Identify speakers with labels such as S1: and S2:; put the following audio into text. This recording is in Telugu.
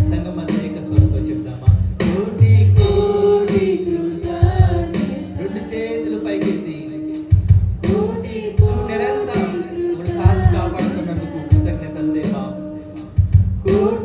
S1: సంగమంతా ఏక స్వరంతో చెప్దామా? కోటి కోటి రెండు చేతులు పైకెత్తి నెలంతా కాచి కాపాడుతున్నందుకు కృతజ్ఞతలు దేవా. కోటి